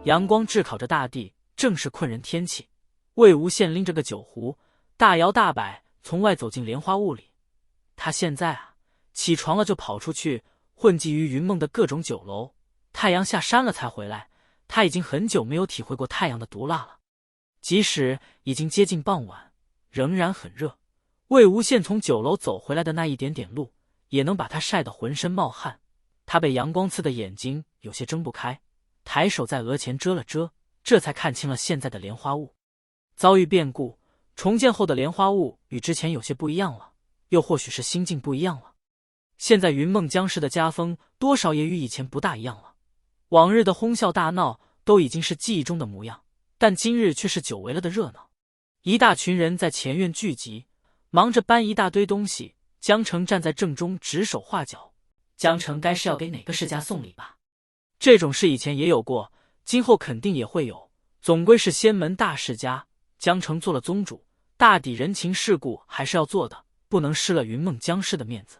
阳光炙烤着大地，正是困人天气。魏无羡拎着个酒壶，大摇大摆从外走进莲花坞里。他现在起床了就跑出去混迹于云梦的各种酒楼，太阳下山了才回来。他已经很久没有体会过太阳的毒辣了。即使已经接近傍晚，仍然很热。魏无羡从酒楼走回来的那一点点路，也能把他晒得浑身冒汗。他被阳光刺的眼睛有些睁不开，抬手在额前遮了遮，这才看清了现在的莲花坞。遭遇变故，重建后的莲花坞与之前有些不一样了，又或许是心境不一样了。现在云梦江氏的家风多少也与以前不大一样了。往日的哄笑大闹都已经是记忆中的模样，但今日却是久违了的热闹。一大群人在前院聚集，忙着搬一大堆东西。江城站在正中指手画脚，江城该是要给哪个世家送礼吧？这种事以前也有过，今后肯定也会有，总归是仙门大世家，江城做了宗主，大抵人情世故还是要做的，不能失了云梦江氏的面子。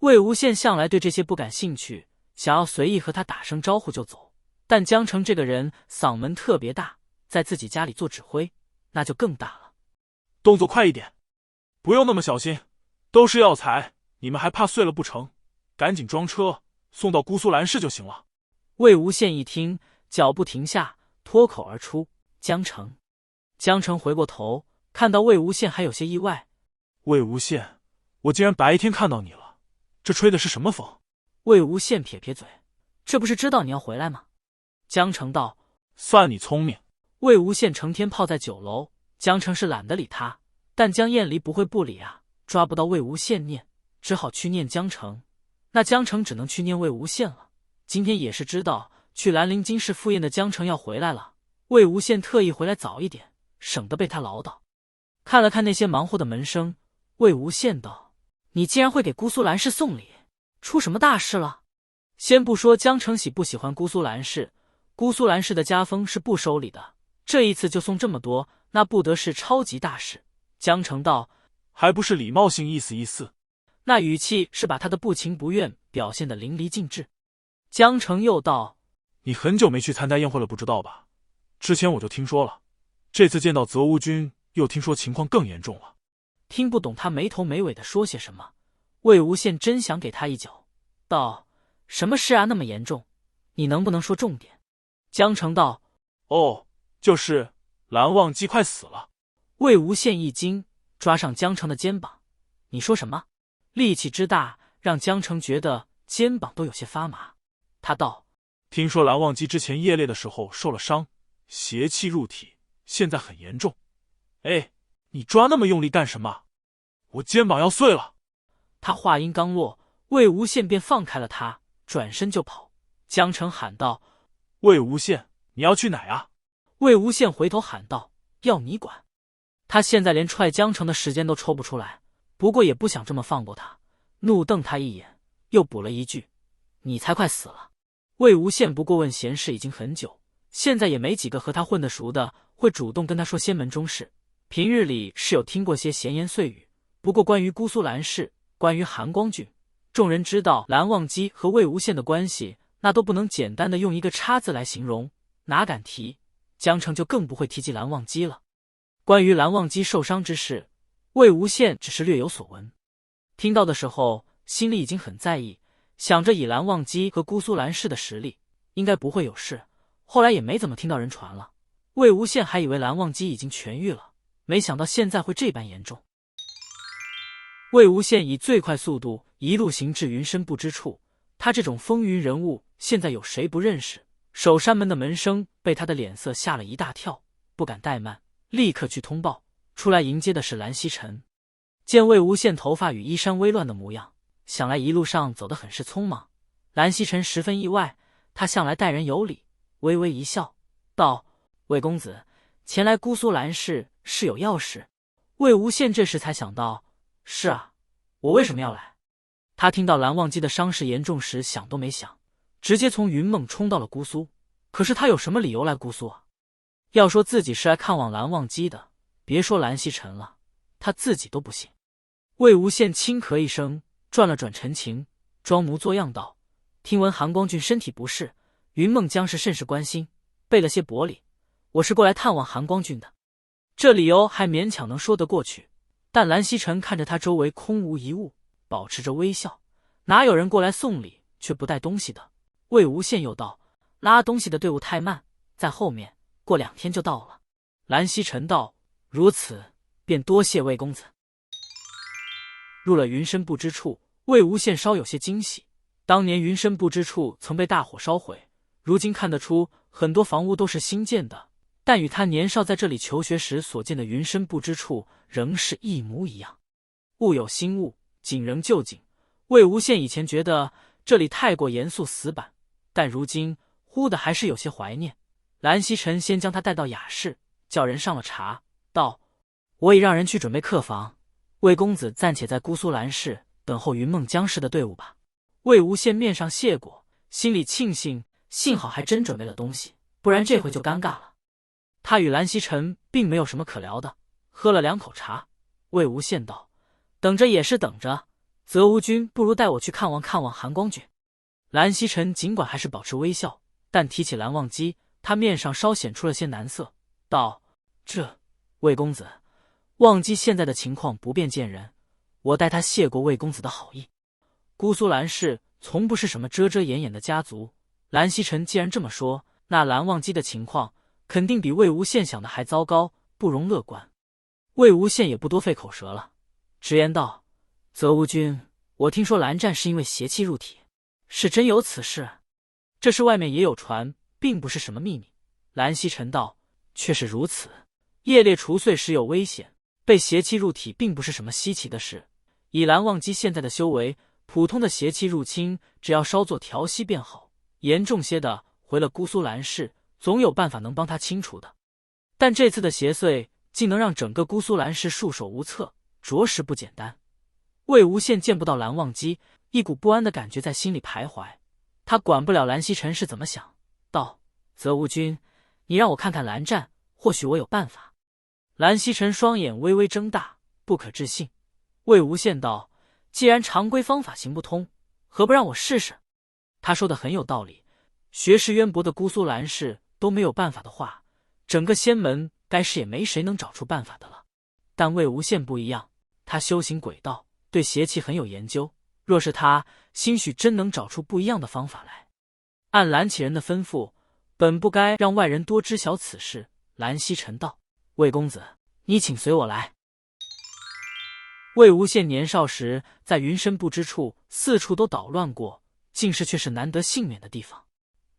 魏无羡向来对这些不感兴趣，想要随意和他打声招呼就走，但江城这个人嗓门特别大，在自己家里做指挥，那就更大了。动作快一点，不用那么小心，都是药材，你们还怕碎了不成？赶紧装车，送到姑苏兰市就行了。魏无羡一听，脚步停下，脱口而出：江城。江城回过头，看到魏无羡还有些意外。魏无羡，我竟然白天看到你了，这吹的是什么风？魏无羡撇撇嘴，这不是知道你要回来吗？江城道：算你聪明。魏无羡成天泡在酒楼，江城是懒得理他，但江厌离不会不理抓不到魏无羡念，只好去念江城。那江城只能去念魏无羡了。今天也是知道去兰陵金氏赴宴的江城要回来了，魏无羡特意回来早一点，省得被他唠叨。看了看那些忙活的门生，魏无羡道：你竟然会给姑苏兰氏送礼，出什么大事了？先不说江城喜不喜欢姑苏兰氏，姑苏兰氏的家风是不收礼的，这一次就送这么多，那不得是超级大事。江城道：还不是礼貌性意思意思。那语气是把他的不情不愿表现得淋漓尽致。江城又道：你很久没去参加宴会了，不知道吧？之前我就听说了，这次见到泽乌君，又听说情况更严重了。听不懂他没头没尾的说些什么，魏无羡真想给他一脚，道：什么事那么严重？你能不能说重点？江城道：哦，就是蓝忘机快死了。魏无羡一惊，抓上江城的肩膀：你说什么？力气之大，让江城觉得肩膀都有些发麻。他道：听说蓝忘机之前夜猎的时候受了伤，邪气入体，现在很严重。哎，你抓那么用力干什么？我肩膀要碎了。他话音刚落，魏无羡便放开了他，转身就跑。江城喊道：魏无羡，你要去哪？魏无羡回头喊道：要你管。他现在连踹江城的时间都抽不出来，不过也不想这么放过他，怒瞪他一眼，又补了一句：你才快死了。魏无羡不过问闲事已经很久，现在也没几个和他混得熟的会主动跟他说仙门中事。平日里是有听过些闲言碎语，不过关于姑苏兰氏，关于韩光俊，众人知道蓝忘机和魏无羡的关系，那都不能简单的用一个叉字来形容，哪敢提？江城就更不会提及蓝忘机了。关于蓝忘机受伤之事，魏无羡只是略有所闻，听到的时候心里已经很在意，想着以蓝忘机和姑苏兰氏的实力，应该不会有事。后来也没怎么听到人传了，魏无羡还以为蓝忘机已经痊愈了，没想到现在会这般严重。魏无羡以最快速度一路行至云深不知处，他这种风云人物，现在有谁不认识？守山门的门生被他的脸色吓了一大跳，不敢怠慢，立刻去通报。出来迎接的是蓝曦臣，见魏无羡头发与衣衫微乱的模样，想来一路上走得很是匆忙。蓝曦臣十分意外，他向来待人有礼，微微一笑，道：魏公子前来姑苏兰氏是有要事？魏无羡这时才想到，是啊，我为什么要来？他听到蓝忘机的伤势严重时，想都没想，直接从云梦冲到了姑苏。可是他有什么理由来姑苏啊？要说自己是来看望蓝忘机的，别说蓝曦臣了，他自己都不信。魏无羡轻咳一声，转了转陈情，装模作样道：听闻韩光俊身体不适，云梦江氏甚是关心，备了些薄礼，我是过来探望韩光君的。”这理由还勉强能说得过去，但蓝曦臣看着他周围空无一物，保持着微笑。哪有人过来送礼却不带东西的？魏无羡又道：“拉东西的队伍太慢，在后面，过2天就到了。”蓝曦臣道：“如此，便多谢魏公子。”入了云深不知处，魏无羡稍有些惊喜。当年云深不知处曾被大火烧毁，如今看得出很多房屋都是新建的，但与他年少在这里求学时所见的云深不知处仍是一模一样。物有新物，景仍旧景。魏无羡以前觉得这里太过严肃死板，但如今忽的还是有些怀念。蓝曦臣先将他带到雅室，叫人上了茶，道：“我已让人去准备客房，魏公子暂且在姑苏兰氏等候云梦江氏的队伍吧。”魏无羡面上谢过，心里庆幸，幸好还真准备了东西，不然这回就尴尬了。他与蓝曦臣并没有什么可聊的，喝了2口茶。魏无羡道：“等着也是等着，泽无君不如带我去看望看望韩光君。”蓝曦臣尽管还是保持微笑，但提起蓝忘机，他面上稍显出了些难色，道：“魏公子，忘机现在的情况不便见人，我代他谢过魏公子的好意。姑苏蓝氏从不是什么遮遮掩掩的家族，蓝曦臣既然这么说，那蓝忘机的情况肯定比魏无羡想的还糟糕，不容乐观。”魏无羡也不多费口舌了，直言道：“泽无君，我听说蓝战是因为邪气入体，是真有此事？”这事外面也有传，并不是什么秘密。蓝曦臣道：“确是如此。夜猎除祟时有危险，被邪气入体并不是什么稀奇的事。以蓝忘机现在的修为，普通的邪气入侵，只要稍作调息便好。严重些的，回了姑苏蓝氏，总有办法能帮他清除的。但这次的邪祟竟能让整个姑苏蓝氏束手无策，着实不简单。”魏无羡见不到蓝忘机，一股不安的感觉在心里徘徊。他管不了蓝曦臣是怎么想，道：“泽无君，你让我看看蓝战，或许我有办法。”蓝曦臣双眼微微睁大，不可置信。魏无羡道：“既然常规方法行不通，何不让我试试？”他说的很有道理，学识渊博的姑苏蓝氏都没有办法的话，整个仙门该是也没谁能找出办法的了。但魏无羡不一样，他修行鬼道，对邪气很有研究，若是他，兴许真能找出不一样的方法来。按蓝启人的吩咐，本不该让外人多知晓此事。蓝曦臣道：“魏公子，你请随我来。”魏无羡年少时在云深不知处四处都捣乱过，竟是却是难得幸免的地方。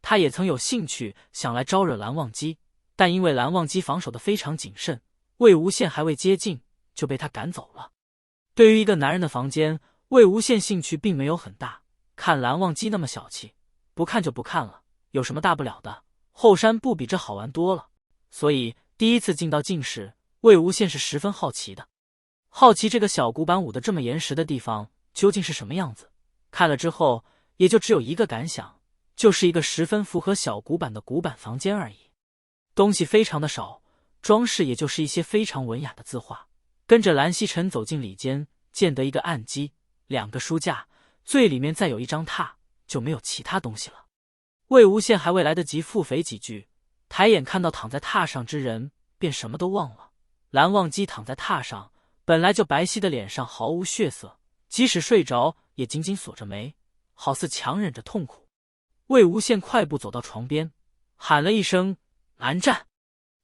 他也曾有兴趣想来招惹蓝忘机，但因为蓝忘机防守的非常谨慎，魏无羡还未接近就被他赶走了。对于一个男人的房间，魏无羡兴趣并没有很大，看蓝忘机那么小气，不看就不看了，有什么大不了的？后山不比这好玩多了。所以第一次进到净室，魏无羡是十分好奇的，好奇这个小古板捂得这么严实的地方究竟是什么样子。看了之后，也就只有一个感想，就是一个十分符合小古板的古板房间而已。东西非常的少，装饰也就是一些非常文雅的字画。跟着蓝曦臣走进里间，见得一个案几，2个书架，最里面再有一张榻，就没有其他东西了。魏无羡还未来得及腹诽几句，抬眼看到躺在榻上之人，便什么都忘了。蓝忘机躺在榻上，本来就白皙的脸上毫无血色，即使睡着也紧紧锁着眉，好似强忍着痛苦。魏无羡快步走到床边，喊了一声：“蓝战！”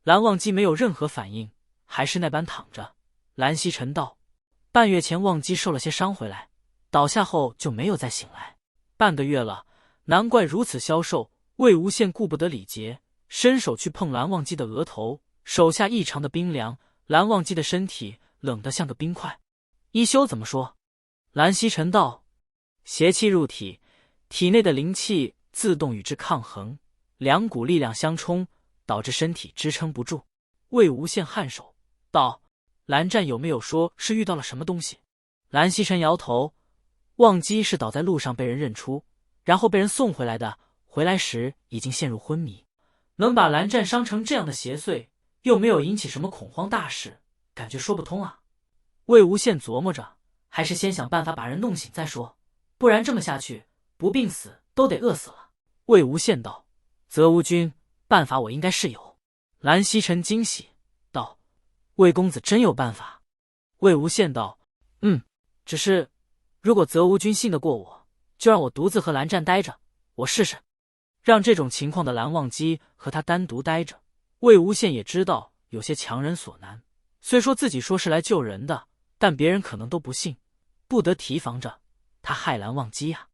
蓝忘机没有任何反应，还是那般躺着。蓝曦臣道：“半月前忘机受了些伤回来，倒下后就没有再醒来，半个月了，难怪如此消瘦。”魏无羡顾不得礼节，伸手去碰蓝忘机的额头，手下异常的冰凉，蓝忘机的身体冷得像个冰块。一休怎么说？蓝曦臣道：“邪气入体，体内的灵气自动与之抗衡，2股力量相冲，导致身体支撑不住。”魏无羡颔首道：“蓝战有没有说是遇到了什么东西？”蓝曦臣摇头：“忘机是倒在路上被人认出，然后被人送回来的，回来时已经陷入昏迷。能把蓝战伤成这样的邪祟，又没有引起什么恐慌大事，感觉说不通啊。”魏无羡琢磨着，还是先想办法把人弄醒再说，不然这么下去，不病死都得饿死了。魏无羡道：“泽无君，办法我应该是有。蓝曦臣惊喜道：“魏公子真有办法？”魏无羡道：“只是如果泽无君信得过我，就让我独自和蓝湛待着，我试试。”让这种情况的蓝忘机和他单独待着，魏无羡也知道有些强人所难。虽说自己说是来救人的，但别人可能都不信，不得提防着他害蓝忘机啊。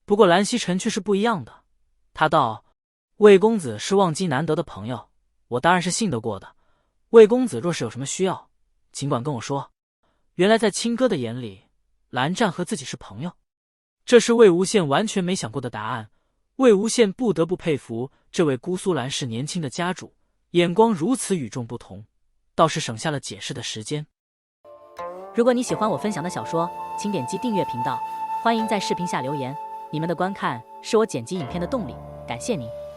不过蓝曦臣却是不一样的，他道：“魏公子是忘机难得的朋友，我当然是信得过的。魏公子若是有什么需要，尽管跟我说。”原来在亲哥的眼里，蓝湛和自己是朋友，这是魏无羡完全没想过的答案。魏无羡不得不佩服这位姑苏蓝氏年轻的家主，眼光如此与众不同，倒是省下了解释的时间。如果你喜欢我分享的小说，请点击订阅频道，欢迎在视频下留言，你们的观看是我剪辑影片的动力，感谢您。